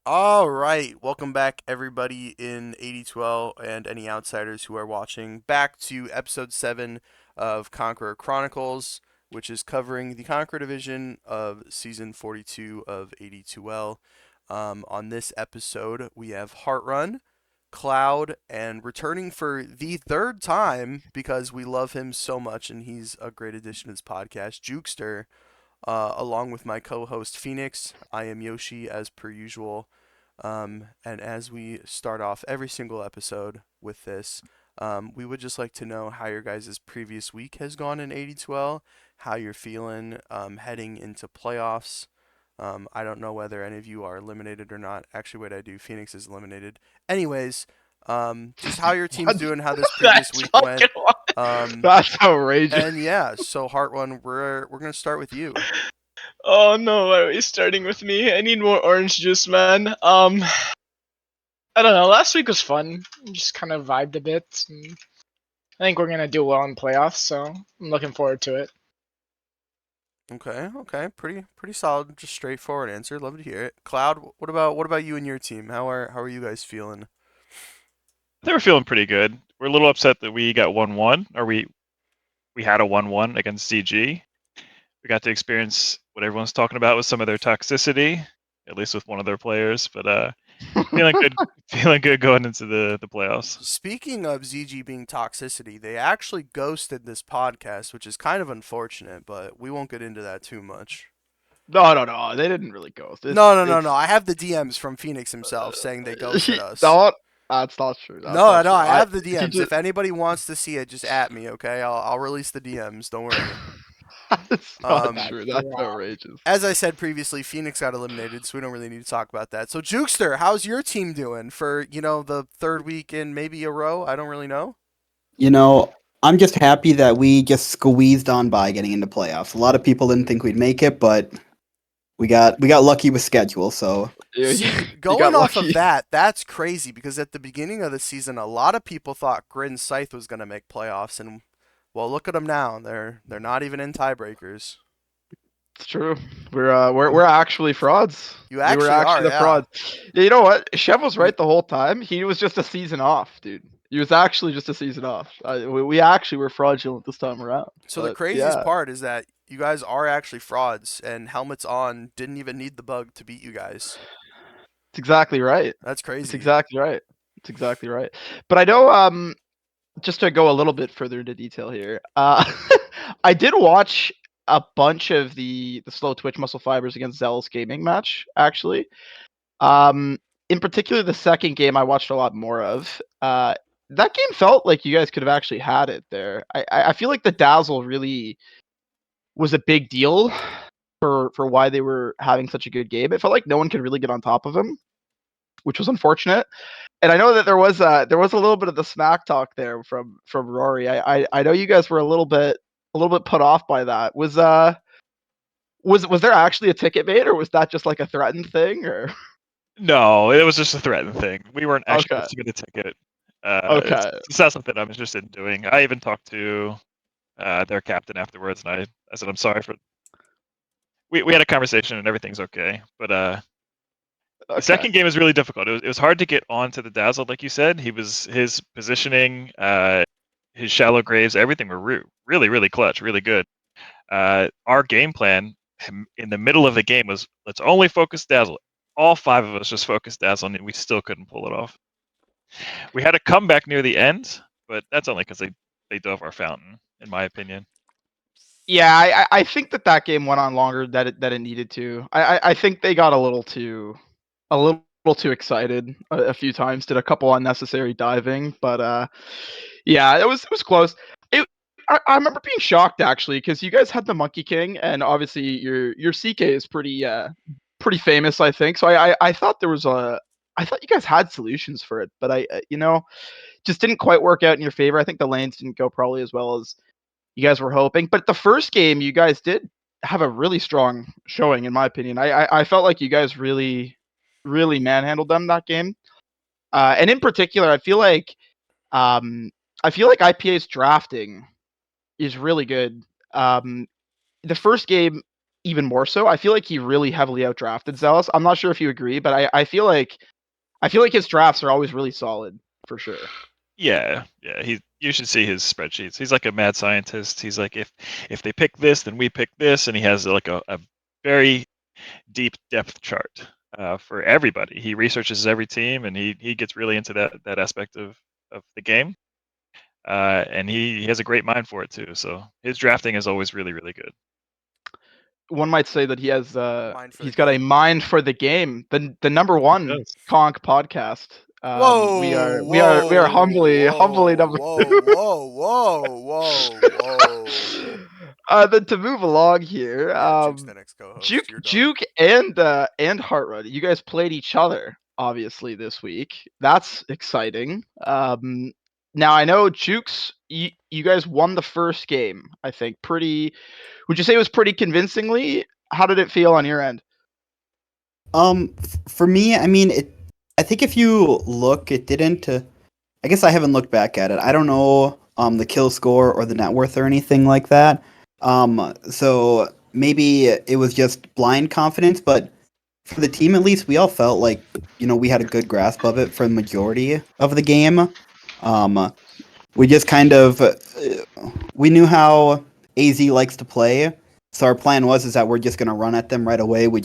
All right, welcome back, everybody in AD2L and any outsiders who are watching. Back to episode 7 of Conqueror Chronicles, which is covering the Conqueror division of season 42 of AD2L. On this episode, we have Hartrun, ClowD, and returning for the third time because we love him so much and he's a great addition to this podcast, Jukester, along with my co-host Phoenix. I am Yoshi as per usual. And as we start off every single episode with this, we would just like to know how your guys' previous week has gone in AD2L, how you're feeling heading into playoffs. I don't know whether any of you are eliminated or not. Actually, wait, I do. Phoenix is eliminated. Anyways, just how your team's What? doing, how this previous That's week went. fucking wild. Um, That's outrageous. and yeah, so Heart One, we're gonna start with you. Oh no, why are you starting with me? I need more orange juice, man. I don't know. Last week was fun. Just kind of vibed a bit. And I think we're gonna do well in playoffs, so I'm looking forward to it. Okay, pretty solid, just straightforward answer. Love to hear it. ClowD, what about you and your team? How are you guys feeling? They were feeling pretty good. We're a little upset that we got 1-1, or we had a 1-1 against CG. We got to experience what everyone's talking about with some of their toxicity, at least with one of their players. But feeling good, feeling good going into the playoffs. Speaking of ZG being toxicity, they actually ghosted this podcast, which is kind of unfortunate, but we won't get into that too much. No. They didn't really go. No. I have the DMs from Phoenix himself saying they ghosted us. No, that's not true. That's No, not no, true. I have the He DMs. just, If anybody wants to see it, just at me, okay? I'll release the DMs. Don't worry. that's not Um, true. That's outrageous. As I said previously, Phoenix got eliminated, so we don't really need to talk about that. So, Jukester, how's your team doing for, the third week in maybe a row? I don't really know. You know, I'm just happy that we just squeezed on by getting into playoffs. A lot of people didn't think we'd make it, but we got lucky with schedule. So See, You got going off of lucky. that, that's crazy because at the beginning of the season, a lot of people thought Grid and Scythe was going to make playoffs, and well, look at them now. They're not even in tiebreakers. It's true. We're actually frauds. You We were actually are, actually the yeah. frauds. You know what? Chev was right the whole time. He was just a season off, dude. He was actually just a season off. We actually were fraudulent this time around. So the But craziest yeah, part is that you guys are actually frauds, and Helmets On didn't even need the bug to beat you guys. it's exactly right. That's It's crazy. exactly right. It's exactly right. But I know just to go a little bit further into detail here, I did watch a bunch of the slow twitch muscle fibers against Zell's gaming match, actually. Um, in particular, the second game I watched a lot more of. That game felt like you guys could have actually had it there. I feel like the dazzle really was a big deal for why they were having such a good game. It felt like no one could really get on top of him, which was unfortunate. And I know that there was a little bit of the smack talk there from Rory. I know you guys were a little bit put off by that. Was there actually a ticket made, or was that just like a threatened thing? Or No, it was just a threatened thing. We weren't actually okay, going to submit a ticket. okay. It's not something I'm interested in doing. I even talked to their captain afterwards, and I said I'm sorry for. We had a conversation and everything's okay, but the Okay. second game was really difficult. It was hard to get onto the dazzle, like you said. His positioning, his shallow graves, everything were really clutch, really good. Our game plan in the middle of the game was let's only focus dazzle. All five of us just focused dazzle, and we still couldn't pull it off. We had a comeback near the end, but that's only because they dove our fountain, in my opinion. Yeah, I think that game went on longer than it needed to. I think they got a little too excited a few times. Did a couple unnecessary diving, but yeah, it was close. I remember being shocked actually because you guys had the Monkey King, and obviously your CK is pretty famous, I think. So I thought there was I thought you guys had solutions for it, but just didn't quite work out in your favor. I think the lanes didn't go probably as well as you guys were hoping. But the first game, you guys did have a really strong showing, in my opinion. I felt like you guys really manhandled them that game. And in particular, um, I feel like IPA's drafting is really good. The first game, even more so. I feel like he really heavily outdrafted Zealous. I'm not sure if you agree, but I feel like his drafts are always really solid for sure. Yeah. You should see his spreadsheets. He's like a mad scientist. He's like, if they pick this, then we pick this, and he has like a very deep depth chart for everybody. He researches every team, and he gets really into that aspect of the game. And he has a great mind for it too. So his drafting is always really, really good. One might say that he has Mind for the he's got a game. mind for the game. The number one does. Conk podcast. Whoa, We are humbly number whoa, two. whoa, whoa, whoa, whoa. Then to move along here, Yeah, Juke's the next co-host. You're done. Juke and Hartrun, you guys played each other obviously this week. That's exciting. Now I know Juke's you guys won the first game. I think pretty. Would you say it was pretty convincingly? How did it feel on your end? For me, I mean, I think if you look, it didn't. I guess I haven't looked back at it. I don't know the kill score or the net worth or anything like that. So maybe it was just blind confidence, but for the team at least, we all felt like we had a good grasp of it for the majority of the game. We just kind of we knew how AZ likes to play, so our plan was is that we're just gonna run at them right away. We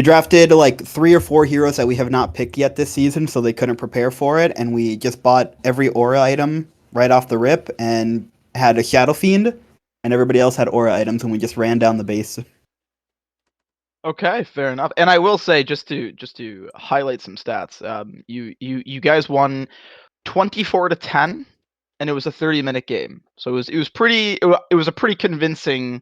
drafted like 3 or 4 heroes that we have not picked yet this season, so they couldn't prepare for it, and we just bought every aura item right off the rip and had a Shadow Fiend, and everybody else had aura items, and we just ran down the base. Okay, fair enough. And I will say, just to highlight some stats, you guys won 24-10, and it was a 30-minute game. So it was a pretty convincing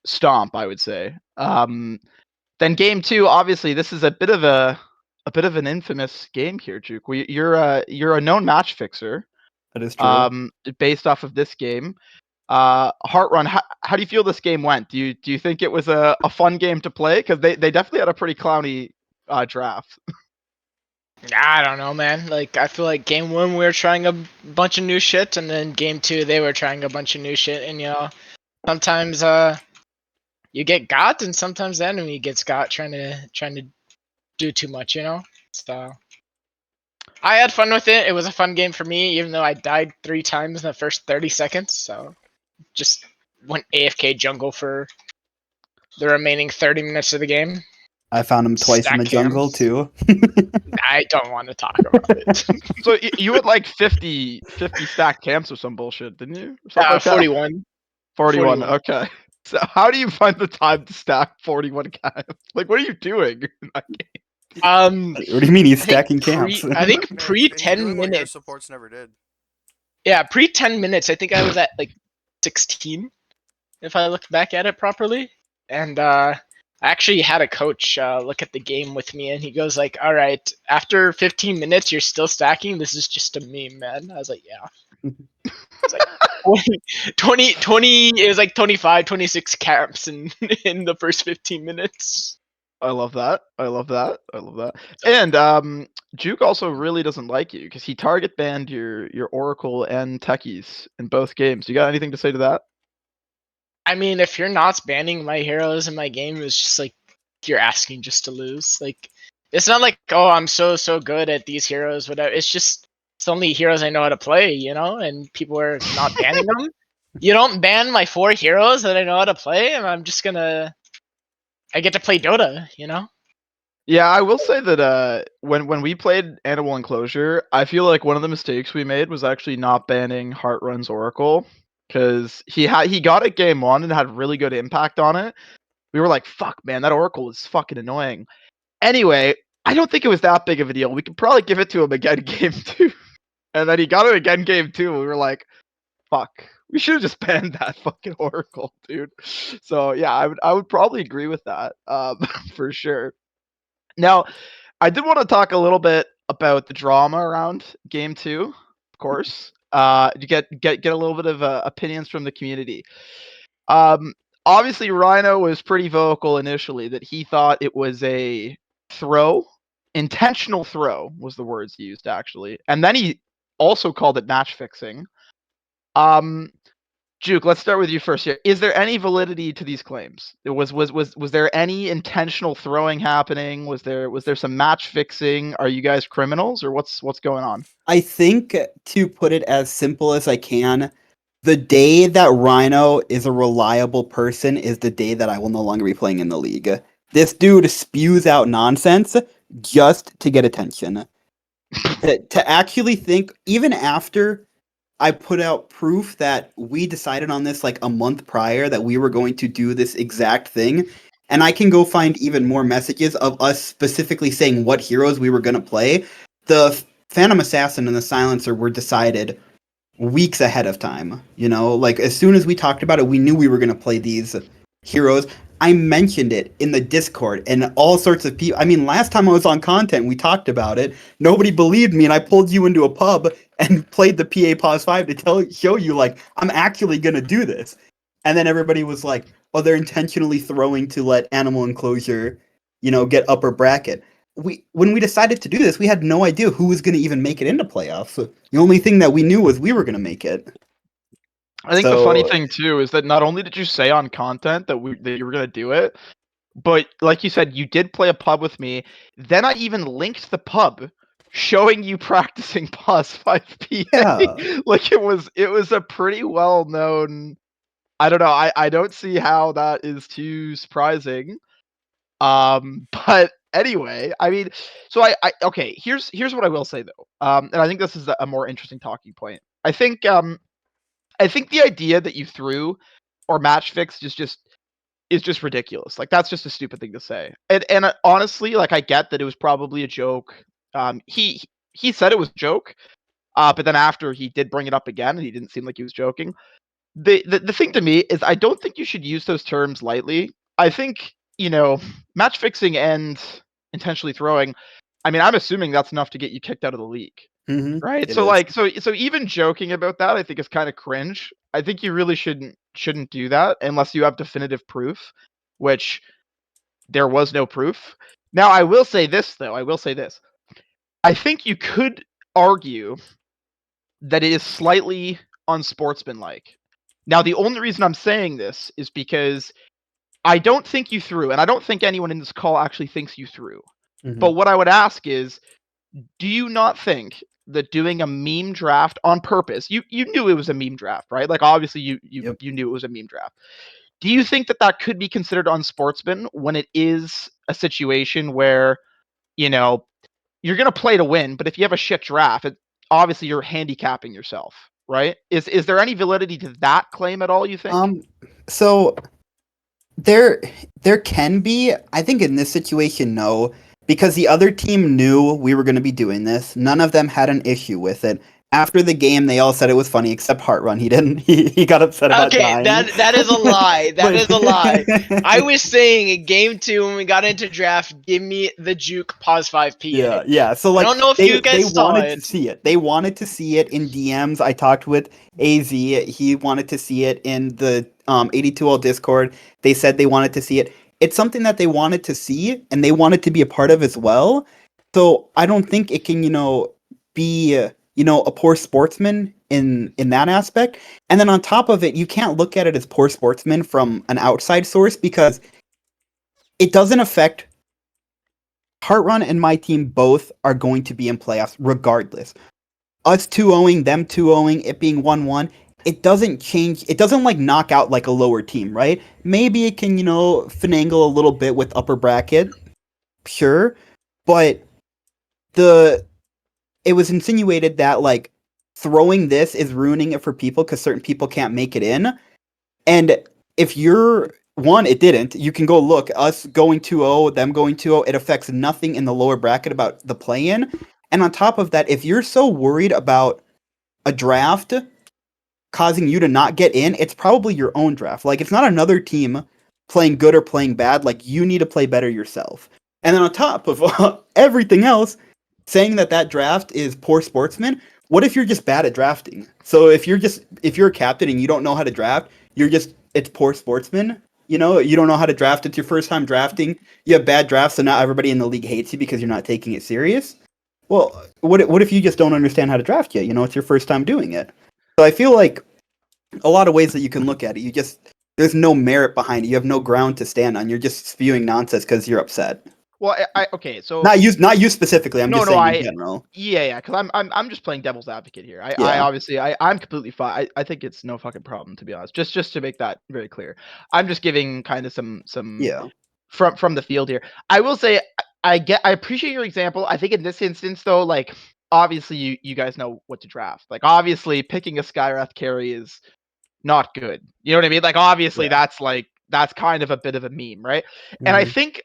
stomp, I would say. Then game two, obviously, this is a bit of an infamous game here, Juke. You're a known match fixer. That is true. Based off of this game. Hartrun, how do you feel this game went? Do you think it was a fun game to play? Because they definitely had a pretty clowny draft. I don't know, man. Like, I feel like game one we were trying a bunch of new shit, and then game two they were trying a bunch of new shit, and sometimes you get got, and sometimes the enemy gets got trying to do too much, So I had fun with it. It was a fun game for me, even though I died 3 times in the first 30 seconds. So just went AFK jungle for the remaining 30 minutes of the game. I found him twice in Stack the jungle cams. too. I don't want to talk about it. So you had like 50 stacked camps or some bullshit, didn't you? Or something like that? 41. 41. Okay. So how do you find the time to stack 41 camps? Like, what are you doing in that game? What do you mean he's I think stacking camps? I think Yeah, pre he's 10 doing what your minutes. supports never did. Yeah, pre 10 minutes. I think I was at like 16, if I look back at it properly. And I actually had a coach look at the game with me, and he goes like, "All right, after 15 minutes, you're still stacking. This is just a meme, man." I was like, "Yeah." It's like 20. It was like 25, 26 camps in in the first 15 minutes. I love that. And Juke also really doesn't like you because he target banned your Oracle and Techies in both games. You got anything to say to that? I mean, if you're not banning my heroes in my game, it's just like you're asking just to lose. Like, it's not like, oh, I'm so good at these heroes, whatever. It's just it's the only heroes I know how to play, and people are not banning them. You don't ban my 4 heroes that I know how to play, and I get to play Dota. Yeah, I will say that when we played Animal Enclosure, I feel like one of the mistakes we made was actually not banning Hartrun's Oracle because he got it game 1 and had really good impact on it. We were like, "Fuck, man, that Oracle is fucking annoying." Anyway, I don't think it was that big of a deal. We could probably give it to him again game 2, and then he got it again game 2. We were like, "Fuck, we should have just banned that fucking Oracle, dude." So yeah, I would probably agree with that for sure. Now, I did want to talk a little bit about the drama around Game 2, of course. To get a little bit of opinions from the community. Obviously, Rhino was pretty vocal initially that he thought it was a throw, intentional throw was the words he used actually, and then he also called it match fixing. Um, Juke, let's start with you first here. Is there any validity to these claims? Was there any intentional throwing happening? Was there some match fixing? Are you guys criminals, or what's going on? I think, to put it as simple as I can, the day that Rhino is a reliable person is the day that I will no longer be playing in the league. This dude spews out nonsense just to get attention. To actually think, even after I put out proof that we decided on this like a month prior that we were going to do this exact thing, and I can go find even more messages of us specifically saying what heroes we were going to play. The Phantom Assassin and the Silencer were decided weeks ahead of time. You know, like as soon as we talked about it, we knew we were going to play these heroes. I mentioned it in the Discord, and all sorts of people. I mean, last time I was on content, we talked about it. Nobody believed me, and I pulled you into a pub and played the PA Pause 5 to show you, like, I'm actually going to do this. And then everybody was like, oh, they're intentionally throwing to let Animal Enclosure, get upper bracket. When we decided to do this, we had no idea who was going to even make it into playoffs. So the only thing that we knew was we were going to make it. I think the funny thing too is that not only did you say on content that you were gonna do it, but like you said, you did play a pub with me. Then I even linked the pub, showing you practicing Pause 5 PA. Yeah. Like it was a pretty well known. I don't know. I don't see how that is too surprising. But anyway, I mean, so I okay. Here's what I will say though. And I think this is a more interesting talking point. I think the idea that you threw or match fixed is just ridiculous. Like that's just a stupid thing to say. And honestly, like I get that it was probably a joke. He said it was a joke. But then after he did bring it up again, and he didn't seem like he was joking. The thing to me is I don't think you should use those terms lightly. I think, match fixing and intentionally throwing. I mean, I'm assuming that's enough to get you kicked out of the league. Mm-hmm. Right? It So is. like so even joking about that I think is kind of cringe. I think you really shouldn't do that unless you have definitive proof, which there was no proof. Now I will say this though. I think you could argue that it is slightly unsportsmanlike. Now the only reason I'm saying this is because I don't think you threw, and I don't think anyone in this call actually thinks you threw. Mm-hmm. But what I would ask is, do you not think that doing a meme draft on purpose, you knew it was a meme draft, right? Like obviously you Yep. knew it was a meme draft. Do you think that could be considered unsportsman when it is a situation where, you're going to play to win, but if you have a shit draft, obviously you're handicapping yourself, right? Is there any validity to that claim at all, you think? So there can be. I think in this situation, no, because the other team knew we were going to be doing this. None of them had an issue with it. After the game, they all said it was funny, except Hartrun. He didn't. He got upset about Okay, dying. that is a lie. That But- is a lie. I was saying in game 2 when we got into draft, give me the Juke Pause 5 PA. Yeah. So like, I don't know if they, you guys they saw wanted it. to see it. They wanted to see it in DMs. I talked with AZ. He wanted to see it in the AD2L Discord. They said they wanted to see it. It's something that they wanted to see and they wanted to be a part of as well. So I don't think it can, be a poor sportsman in that aspect. And then on top of it, you can't look at it as poor sportsman from an outside source because it doesn't affect Hartrun and my team. Both are going to be in playoffs regardless. Us 2-0ing, them 2-0ing, it being 1-1, it doesn't change. It doesn't like knock out like a lower team, right? Maybe it can, finagle a little bit with upper bracket, sure, but it was insinuated that like throwing this is ruining it for people because certain people can't make it in. And if you're one, it didn't. You can go look. Us going 2-0, them going 2-0, it affects nothing in the lower bracket about the play-in. And on top of that, if you're so worried about a draft causing you to not get in, it's probably your own draft. Like, it's not another team playing good or playing bad. Like, you need to play better yourself. And then on top of everything else, saying that draft is poor sportsman, what if you're just bad at drafting? So if you're a captain and you don't know how to draft, it's poor sportsman. You don't know how to draft. It's your first time drafting. You have bad drafts, so now everybody in the league hates you because you're not taking it serious. Well, what if you just don't understand how to draft yet? It's your first time doing it. So I feel like a lot of ways that you can look at it. There's no merit behind it. You have no ground to stand on. You're just spewing nonsense because you're upset. Well, okay, so Not you specifically. I'm just saying in general. yeah, because I'm just playing devil's advocate here. I Yeah. obviously I'm completely fine. I think it's no fucking problem, to be honest. Just to make that very clear. I'm just giving kind of some Yeah. from the field here. I will say I appreciate your example. I think in this instance though, like obviously you guys know what to draft. Like obviously picking a Skywrath carry is not good. You know what I mean? Like obviously Yeah. that's kind of a bit of a meme, right? And I Mhm. think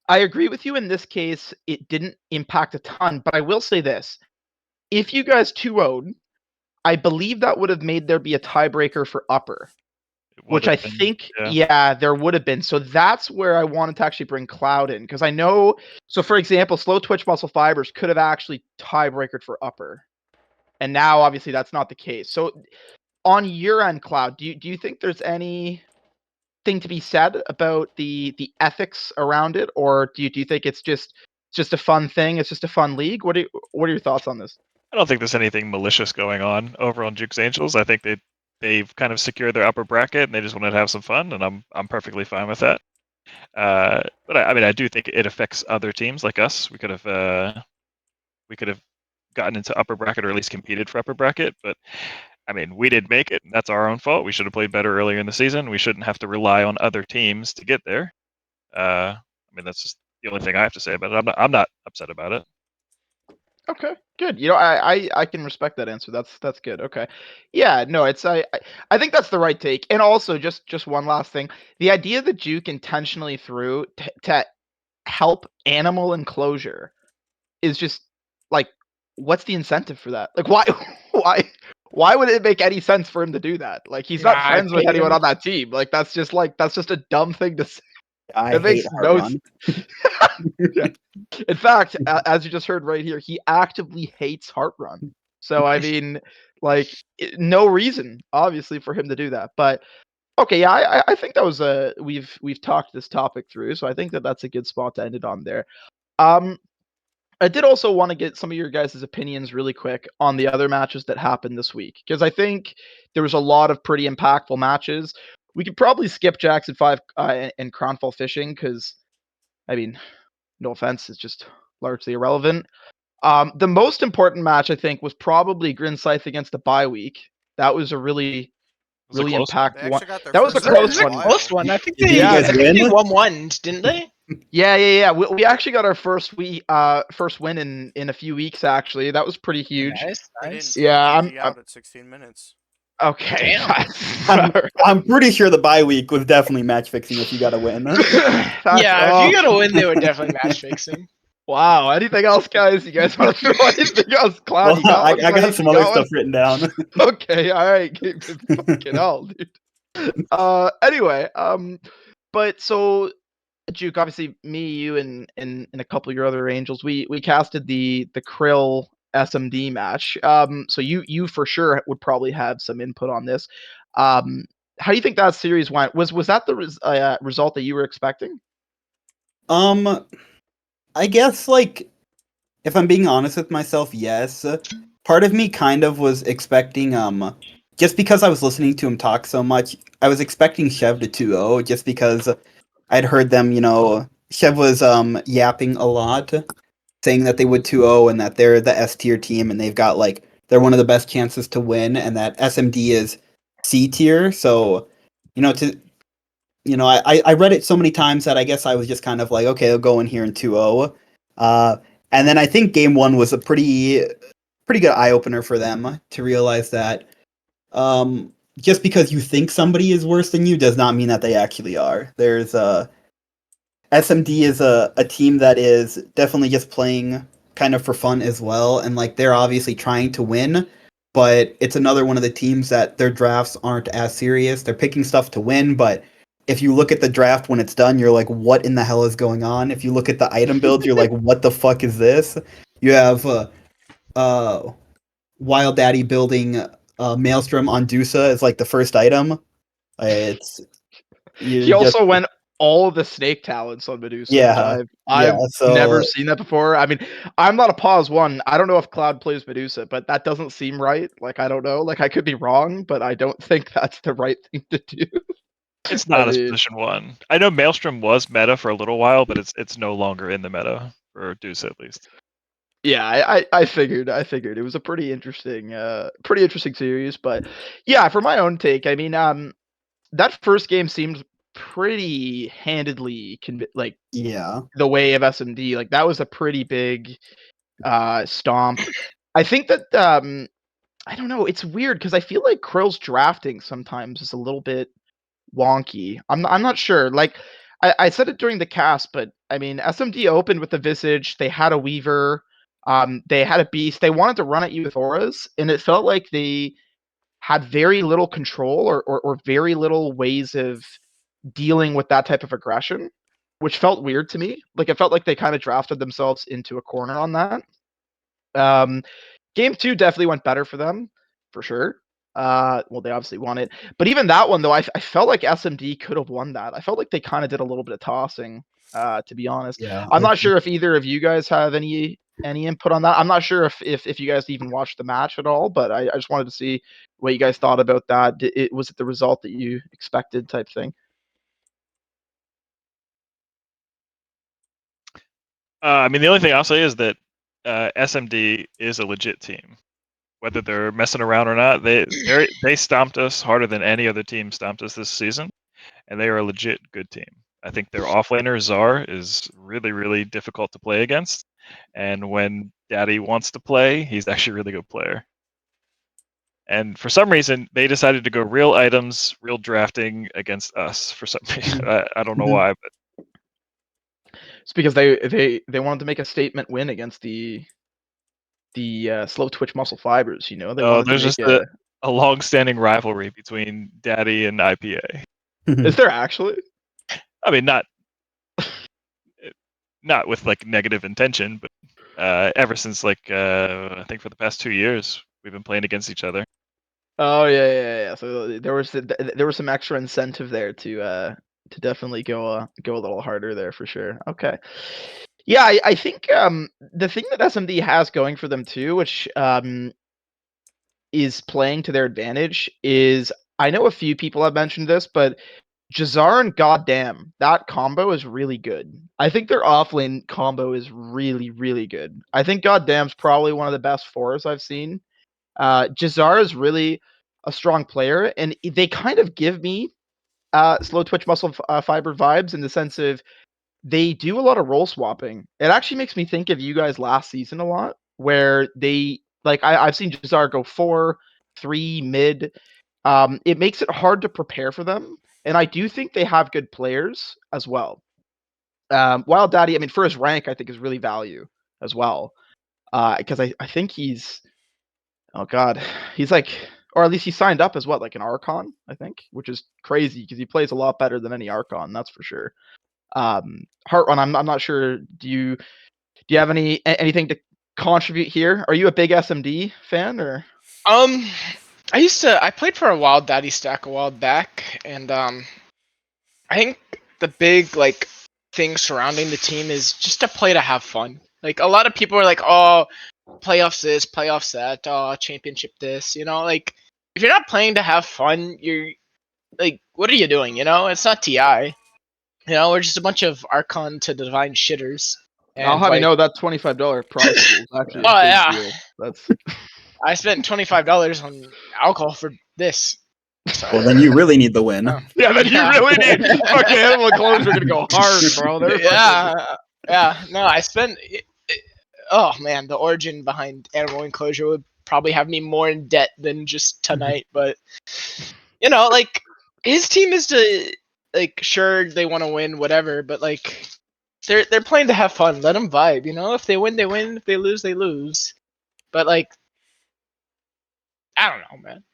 I agree with you in this case. It didn't impact a ton, but I will say this: if you guys 2-0'd, I believe that would have made there be a tiebreaker for upper, It would which I have been, think, yeah, there would have been. So that's where I wanted to actually bring ClowD in, because I know. So for example, slow twitch muscle fibers could have actually tiebreakered for upper, and now obviously that's not the case. So on your end, ClowD, do you think there's any thing to be said about the ethics around it, or do you think it's just a fun thing? It's just a fun league. What are your thoughts on this? I don't think there's anything malicious going on over on Duke's Angels. I think they've kind of secured their upper bracket and they just wanted to have some fun, and I'm perfectly fine with that. But I mean, I do think it affects other teams like us. We could have gotten into upper bracket or at least competed for upper bracket, but I mean, we did make it. And that's our own fault. We should have played better earlier in the season. We shouldn't have to rely on other teams to get there. I mean, that's just the only thing I have to say about it. I'm not upset about it. Okay, good. You know, I can respect that answer. That's good. Okay, yeah, no, it's I think that's the right take. And also, just one last thing: the idea that Juke intentionally threw to help animal enclosure is just like, what's the incentive for that? Like, why, why, why would it make any sense for him to do that? Like, he's not I friends with hate anyone him. on that team. Like, that's just a dumb thing to say. I It hate makes no Hartrun. yeah. In fact, as you just heard right here, he actively hates Hartrun. So I mean, like, no reason obviously for him to do that. But okay, yeah, I think that was a we've talked this topic through, so I think that's a good spot to end it on there. Um, I did also want to get some of your guys' opinions really quick on the other matches that happened this week, because I think there was a lot of pretty impactful matches. We could probably skip Jackson 5 and Cronfall Fishing, because I mean, no offense, it's just largely irrelevant. The most important match, I think, was probably Grin Scythe against the bye week. That was a really, It was a really close one. They impactful one. actually got their That was a first Was win it, in close was a it a one. close while. one? I think Did you they, Yeah, guys I think they win? 1-1, didn't they? yeah. We actually got our first win in a few weeks. Actually, that was pretty huge. Nice, They didn't nice. take Yeah, GG I'm out at 16 minutes. okay. Damn. I'm pretty sure the bye week was definitely match fixing if you got to win. That's Yeah, if you got a win, they were definitely match fixing. wow. Anything else, guys? You guys want to throw anything else? ClowD, Well, you got one, I got buddy? some You other got one? stuff written down. Okay, all right. Fucking hell, dude. Anyway, but so Juke, obviously, me, you, and a couple of your other angels, we casted the Krill SMD match. So you for sure would probably have some input on this. How do you think that series went? Was that the result that you were expecting? Um, I guess like if I'm being honest with myself, yes. Part of me kind of was expecting just because I was listening to him talk so much, I was expecting Chev to 2-0 just because I'd heard them, Chev was yapping a lot, saying that they would 2-0 and that they're the S tier team and they've got like they're one of the best chances to win and that SMD is C tier. So, to I read it so many times that I guess I was just kind of like, okay, they'll go in here in 2-0. And then I think game one was a pretty good eye opener for them to realize that just because you think somebody is worse than you does not mean that they actually are. There's SMD is a team that is definitely just playing kind of for fun as well, and like they're obviously trying to win, but it's another one of the teams that their drafts aren't as serious. They're picking stuff to win, but if you look at the draft when it's done, you're like, what in the hell is going on? If you look at the item builds, you're like, what the fuck is this? You have uh Wild Daddy building Maelstrom on Dusa as like the first item. It's He you're just also went. all of the snake talents on Medusa, which Yeah, I've never so seen that before. I mean, I'm not a pause one. I don't know if ClowD plays Medusa, but that doesn't seem right. Like I don't know. Like I could be wrong, but I don't think that's the right thing to do. It's I not as mean, position 1. I know Maelstrom was meta for a little while, but it's no longer in the meta for Deuce at least. yeah, I figured it was a pretty interesting series, but yeah, for my own take, I mean, that first game seemed pretty handedly like yeah, the way of SMD. Like that was a pretty big stomp. I think that I don't know, it's weird because I feel like Krill's drafting sometimes is a little bit wonky. I'm not sure. Like I said it during the cast, but I mean SMD opened with the Visage. They had a Weaver. They had a Beast. They wanted to run at you with auras, and it felt like they had very little control or very little ways of dealing with that type of aggression, which felt weird to me. Like it felt like they kind of drafted themselves into a corner on that. Um, Game two definitely went better for them, for sure. Well, they obviously won it, but even that one though, I felt like SMD could have won that. I felt like they kind of did a little bit of tossing, to be honest. yeah. I'm not sure if either of you guys have any input on that. I'm not sure if you guys even watched the match at all, but I just wanted to see what you guys thought about that. Was it the result that you expected type thing? I mean, the only thing I'll say is that SMD is a legit team. Whether they're messing around or not, they stomped us harder than any other team stomped us this season, and they are a legit good team. I think their offlaner Czar is really, really difficult to play against, and when Daddy wants to play, he's actually a really good player. And for some reason, they decided to go real items, real drafting against us. For some reason, I don't know why, but It's because they wanted to make a statement win against the slow twitch muscle fibers. You know, they no, wanted to there's make just a long-standing rivalry between Daddy and IPA. Is there actually? I mean, not with like negative intention, but ever since like I think for the past 2 years, we've been playing against each other. Oh yeah. So there was some extra incentive there to definitely go a little harder there for sure. Okay. Yeah, I think the thing that SMD has going for them too, which is playing to their advantage, is I know a few people have mentioned this, but Jazar and Goddamn, that combo is really good. I think their offlane combo is really, really good. I think Goddamn's probably one of the best fours I've seen. Jazar is really a strong player, and they kind of give me slow twitch muscle fiber vibes in the sense of they do a lot of role swapping. It actually makes me think of you guys last season a lot, where they like I've seen Jazar go 4-3 mid. It makes it hard to prepare for them, and I do think they have good players as well. Wild Daddy, I mean, for his rank, I think is really value as well, because I think he's oh god, he's like, or at least he signed up as what, like an Archon, I think, which is crazy because he plays a lot better than any Archon, that's for sure. Hartrun, I'm not sure. Do you have anything to contribute here? Are you a big SMD fan or? I played for a Wild Daddy stack a while back, and I think the big like thing surrounding the team is just to play to have fun. Like a lot of people are like, oh, playoffs this, playoffs that, oh, championship this. You know, like if you're not playing to have fun, you're like, what are you doing? You know, it's not TI. You know, we're just a bunch of Archon to Divine shitters. I'll And have you like, know that $25 prize pool is actually a oh big yeah, deal. That's I spent $25 on alcohol for this. So, Well, then you really need the win. yeah. Then you yeah. really need fucking animal enclosure gonna go hard, bro. They're fucking. Yeah. No, I spent. Oh man, the origin behind Animal Enclosure would probably have me more in debt than just tonight. But you know, like his team is to like sure they want to win, whatever. But like they're playing to have fun. Let them vibe. You know, if they win, they win. If they lose, they lose. But like, I don't know, man.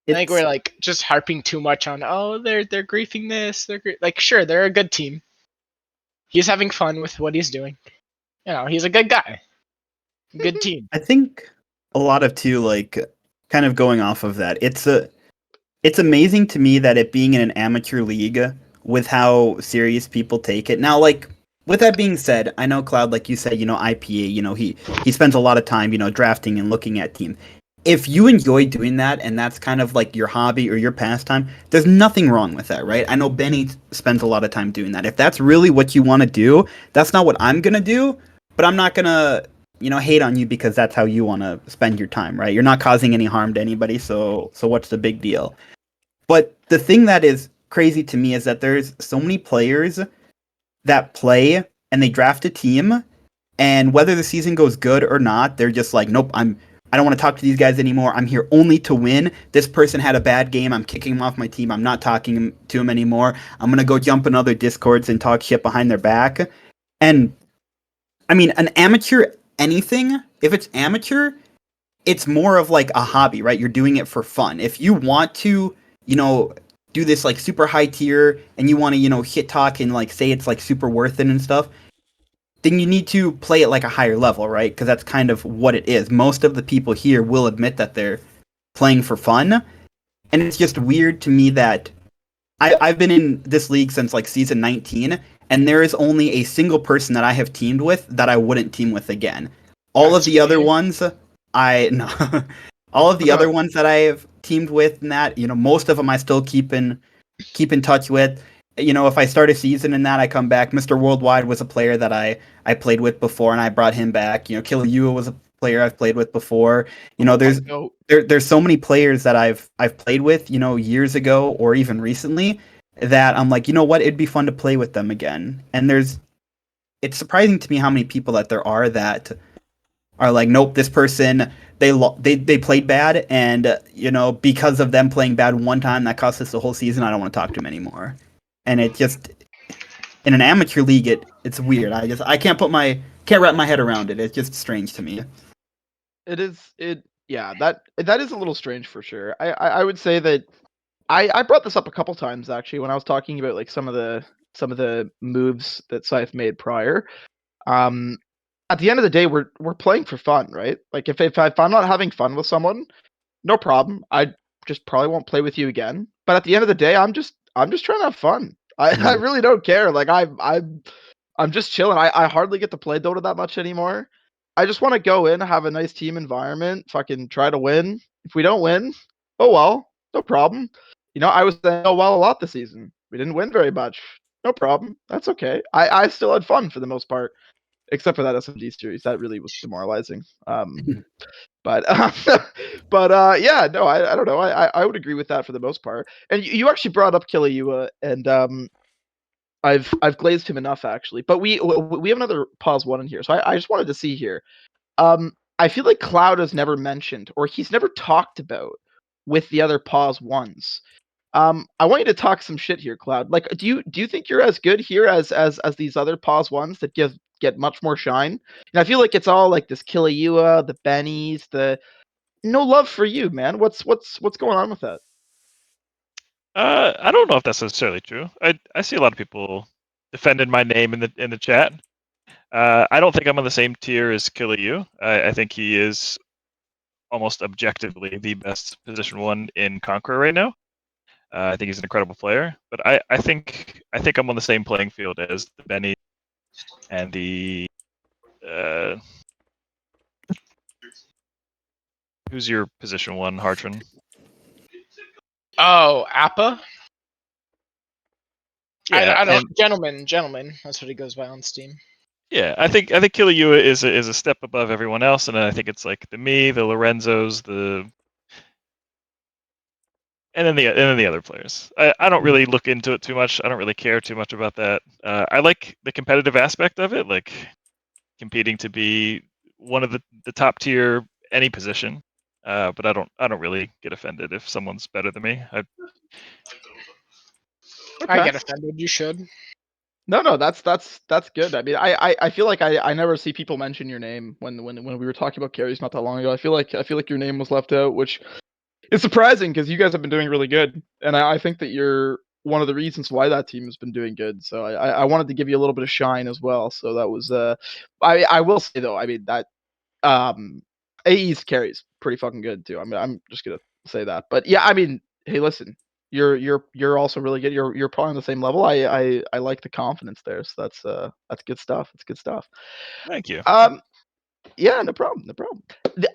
I think It's we're like just harping too much on they're griefing this. Like sure they're a good team. He's having fun with what he's doing. You know, he's a good guy. Good team. I think a lot of too, like, kind of going off of that. It's amazing to me that it being in an amateur league with how serious people take it. Now, like, with that being said, I know ClowD, like you said, IPA, he spends a lot of time, drafting and looking at team. If you enjoy doing that and that's kind of like your hobby or your pastime, there's nothing wrong with that, right? I know Benny spends a lot of time doing that. If that's really what you want to do, that's not what I'm gonna do, but I'm not gonna, hate on you because that's how you want to spend your time, right? You're not causing any harm to anybody, so what's the big deal? But the thing that is crazy to me is that there's so many players that play and they draft a team, and whether the season goes good or not, they're just like, nope, I don't want to talk to these guys anymore. I'm here only to win. This person had a bad game. I'm kicking him off my team. I'm not talking to him anymore. I'm gonna go jump in other discords and talk shit behind their back. And I mean, an amateur anything, if it's amateur, it's more of like a hobby, right? You're doing it for fun. If you want to, you know, do this like super high tier and you want to, hit talk and like say it's like super worth it and stuff, then you need to play at like a higher level, right? Because that's kind of what it is. Most of the people here will admit that they're playing for fun. And it's just weird to me that I've been in this league since like season 19, and there is only a single person that I have teamed with that I wouldn't team with again. All of That's the other me. ones, I no, all of the other ones that I have teamed with, and that most of them I still keep in touch with. If I start a season in that, I come back. Mr. Worldwide was a player that I played with before, and I brought him back. Killer Yua was a player I've played with before. There's so many players that I've played with, years ago or even recently, that I'm like, you know what, it'd be fun to play with them again. And it's surprising to me how many people that there are that are like, nope, this person they played bad, and because of them playing bad one time, that cost us the whole season. I don't want to talk to him anymore. And it just in an amateur league, it's weird. I can't wrap my head around it. It's just strange to me. Yeah, that is a little strange for sure. I would say that I brought this up a couple times actually when I was talking about like some of the moves that Scythe made prior. Um, at the end of the day, we're playing for fun, right? Like if I'm not having fun with someone, no problem. I just probably won't play with you again. But at the end of the day, I'm just trying to have fun. I Mhm. really don't care. Like I'm just chilling. I hardly get to play Dota that much anymore. I just want to go in, have a nice team environment, fucking try to win. If we don't win, oh well, no problem. I was saying oh well a lot this season. We didn't win very much. No problem. That's okay. I still had fun for the most part, except for that SMD series. That really was demoralizing. But yeah, no, I don't know. I would agree with that for the most part. And you actually brought up Killua, and I've glazed him enough actually. But we have another pause one in here, so I just wanted to see here. I feel like ClowD has never mentioned, or he's never talked about with the other pause ones. I want you to talk some shit here, ClowD. Like, do you think you're as good here as these other pause ones that get much more shine? And I feel like it's all like this Killua, the Bennies, the no love for you, man. What's going on with that? I don't know if that's necessarily true. I see a lot of people defending my name in the chat. I don't think I'm on the same tier as Killer You. I think he is almost objectively the best position one in Conqueror right now. I think he's an incredible player, but I think I'm on the same playing field as the Benny and the uh, who's your position one, Hartrun? Oh, Appa? Yeah, I don't and gentleman. That's what he goes by on Steam. yeah, I think Killer You is a step above everyone else, and I think it's like the me, the Lorenzos, and then the other players. I don't really look into it too much. I don't really care too much about that. I like the competitive aspect of it, like competing to be one of the top tier any position. But I don't really get offended if someone's better than me. I Okay. get offended. You should. No, that's good. I mean, I feel like I never see people mention your name when we were talking about carries not that long ago. I feel like your name was left out, which is surprising because you guys have been doing really good, and I think that you're one of the reasons why that team has been doing good. So I wanted to give you a little bit of shine as well. So that was I will say though, I mean that AE's carries pretty fucking good too. I mean I'm just gonna say that, but yeah, I mean, hey, listen, you're also really good. You're probably on the same level. I like the confidence there. So that's good stuff. That's good stuff. Thank you. Yeah, no problem, no problem.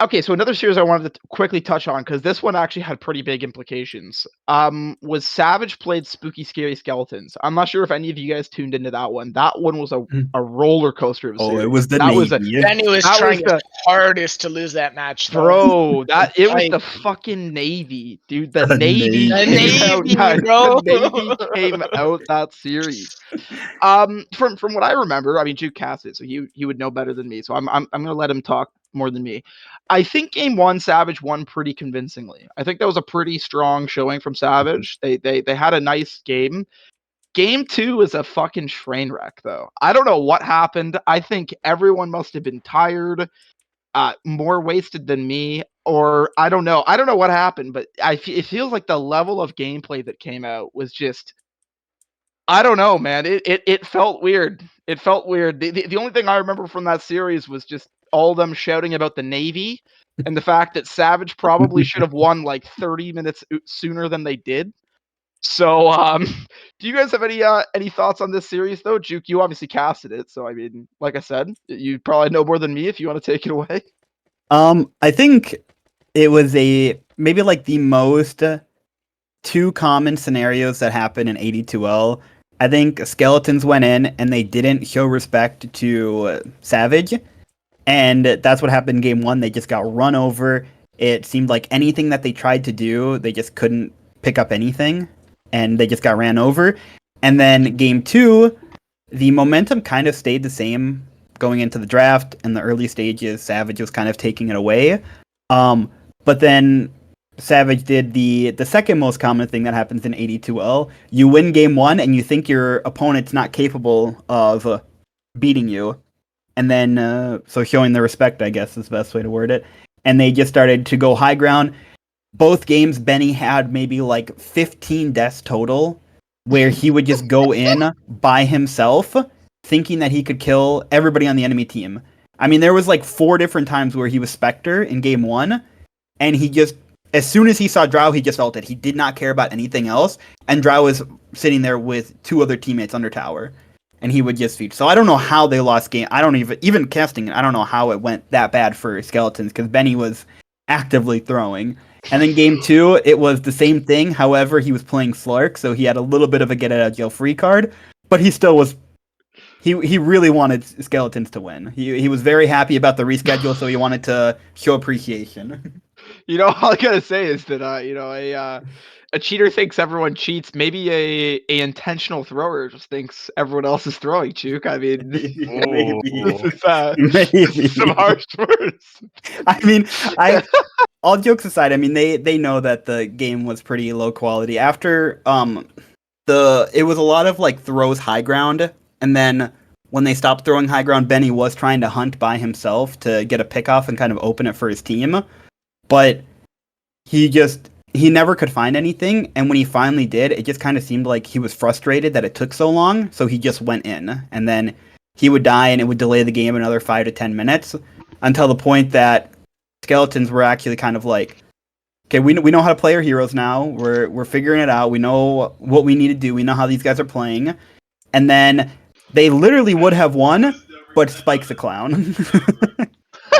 Okay, so another series I wanted to quickly touch on because this one actually had pretty big implications. Was Savage played Spooky Scary Skeletons? I'm not sure if any of you guys tuned into that one. That one was a roller coaster of a Oh, series. it was the that was a Navy. Benny was that trying was his hardest to lose that match, though. bro. It was Like, the fucking Navy, dude. The The Navy the Navy. came out. Navy, The bro. Navy came out that series. From what I remember, I mean, Juke cast it, so he would know better than me. So I'm gonna let him talk more than me. I think game one, Savage won pretty convincingly. I think that was a pretty strong showing from Savage. They had a nice game. Game two is a fucking train wreck, though. I don't know what happened. I think everyone must have been tired, more wasted than me, or I don't know. I don't know what happened, but it feels like the level of gameplay that came out was just I don't know, man. It felt weird. It felt weird. The only thing I remember from that series was just all them shouting about the Navy and the fact that Savage probably should have won like 30 minutes sooner than they did. So, do you guys have any thoughts on this series though? Juke, you obviously casted it, so I mean, like I said, you probably know more than me if you want to take it away. I think it was maybe like the most two common scenarios that happen in AD2L. I think Skeletons went in and they didn't show respect to Savage, and that's what happened in game one. They just got run over. It seemed like anything that they tried to do, they just couldn't pick up anything, and they just got ran over. And then game two, the momentum kind of stayed the same going into the draft. In the early stages, Savage was kind of taking it away. But then Savage did the second most common thing that happens in AD2L. You win game one and you think your opponent's not capable of beating you. And then, so showing the respect, I guess, is the best way to word it. And they just started to go high ground. Both games, Benny had maybe like 15 deaths total, where he would just go in by himself, thinking that he could kill everybody on the enemy team. I mean, there was like 4 different times where he was Spectre in game one, and he just, as soon as he saw Drow, he just ulted. He did not care about anything else, and Drow was sitting there with 2 other teammates under tower, and he would just feed. So I don't know how they lost game. I don't even casting it, I don't know how it went that bad for Skeletons, because Benny was actively throwing. And then game two, it was the same thing. However, he was playing Slark, so he had a little bit of a get out of jail free card, but he still was. He really wanted Skeletons to win. He was very happy about the reschedule, so he wanted to show appreciation. You know, all I gotta say is that a cheater thinks everyone cheats. Maybe a intentional thrower just thinks everyone else is throwing. Juke. I mean, Maybe, this is some maybe. harsh words. I mean, all jokes aside, I mean they know that the game was pretty low quality. After it was a lot of like throws high ground, and then when they stopped throwing high ground, Benny was trying to hunt by himself to get a pick off and kind of open it for his team. But he never could find anything, and when he finally did, it just kind of seemed like he was frustrated that it took so long, so he just went in, and then he would die and it would delay the game another 5 to 10 minutes until the point that Skeletons were actually kind of like, okay, we know how to play our heroes now. We're figuring it out. We know what we need to do. We know how these guys are playing. And then they literally would have won, but Spike's a clown.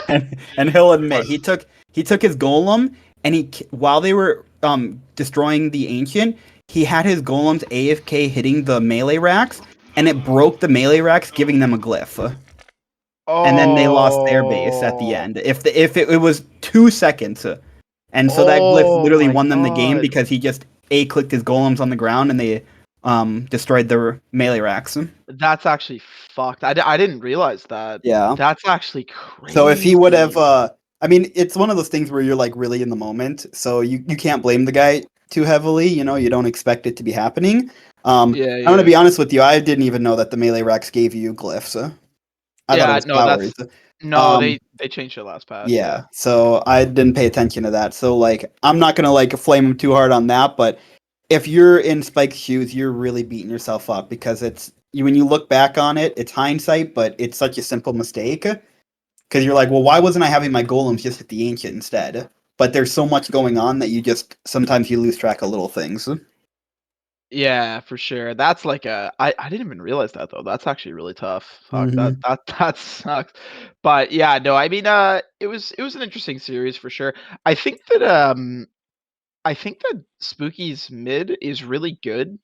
and he'll admit he took his golem, and while they were destroying the ancient, he had his golems AFK hitting the melee racks, and it broke the melee racks, giving them a glyph. And then they lost their base at the end. If it was 2 seconds, and so that glyph literally my won them the game God. because he just clicked his golems on the ground and they destroyed their melee racks. That's actually fucked. I didn't realize that. Yeah. That's actually crazy. So if he would have, I mean, it's one of those things where you're like really in the moment, so you can't blame the guy too heavily. You know, you don't expect it to be happening. I'm gonna be honest with you. I didn't even know that the melee racks gave you glyphs. I thought it was flowers. No, they changed it last patch. Yeah, so I didn't pay attention to that. So like, I'm not gonna like flame him too hard on that, but if you're in Spike's shoes, you're really beating yourself up because when you look back on it, it's hindsight, but it's such a simple mistake. Because you're like, well, why wasn't I having my golems just hit the ancient instead? But there's so much going on that sometimes you lose track of little things. Yeah, for sure. That's like I didn't even realize that though. That's actually really tough. Fuck Mhm. that sucks. But yeah, no, I mean it was an interesting series for sure. I think that Spooky's mid is really good,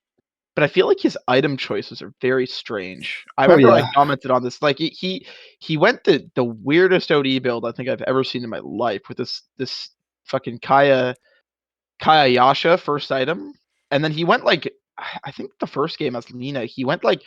but I feel like his item choices are very strange. I Oh remember I yeah. commented on this. Like he went the weirdest OD build I think I've ever seen in my life with this fucking Kaya Yasha first item, and then he went like I think the first game as Lina, he went like